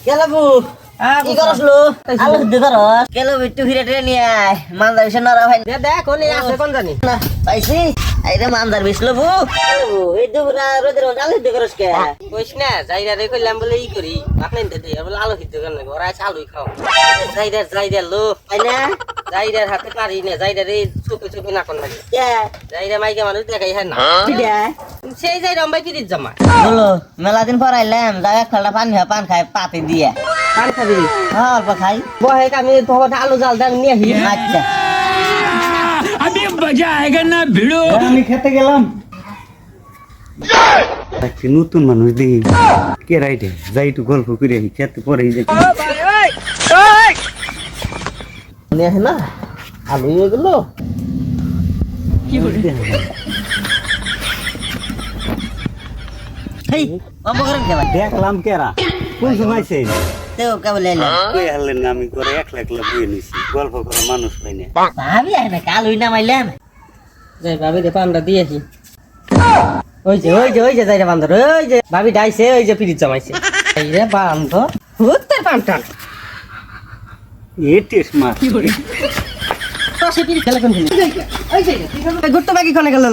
কেলাবু কি করছ লো আলো দে করস কেলো বিট্টু ফিরে নিয়ে আয় মানদার বিশ নরা ভাই দেখ ওনে আছে কোন জানি না পাইছি আইরে মানদার বিশ লবু এই দুপুরা রোদের আলো দে করস কে কইস না যাইরা রে কইলাম বলে ই করি আপনি দে বলে আলো খিতে কেন ওরা আলুই খাও যাইরা লো তাই না যাইরার হাতে পারি না যাইরা রে চোখে চোখে না কোন লাগে কে যাইরা মাইকে মানুষ দেখাই হ্যাঁ না বিডা সেই যাইরা আমবাই পিরিত জমা বলো মেলা দিন পর আইলাম জায়গা খালটা পান খাই পাতি দিয়ে পান খাবি হ্যাঁ অল্প খাই বহে আমি তখন আলু জাল দাল নিয়ে আসি আচ্ছা अभी मजा आएगा ना भिड़ो। আমি খেতে গেলাম একটি নতুন মানুষ দেখি কে রাইটে যাই একটু গল্প করে খেতে পরেই দেখি নিয়ে আসে না আলু এগুলো হেই অপকরণ কে ভাই দেখলাম কেরা কোন সময় সে তেও কে বলে এলে কই হারলেন না আমি করে একলা একলা বইয়ে নিছি গল্প করে মানুষ পাই না ভাবি আয় না কালুই না মাইলাম যাই ভাবি দে পান্ডা দিয়ে আসি ওই যে যাইরা বান্দর ওই যে ভাবি ডাইছে ওই যে পিরিত জমাইছে এই রে বান্দর হুত্তার পান্টা এ টেস্ট মার সে পিরিত খেলা কোন ওই যে ঘুরতে বাকি কোনে গেল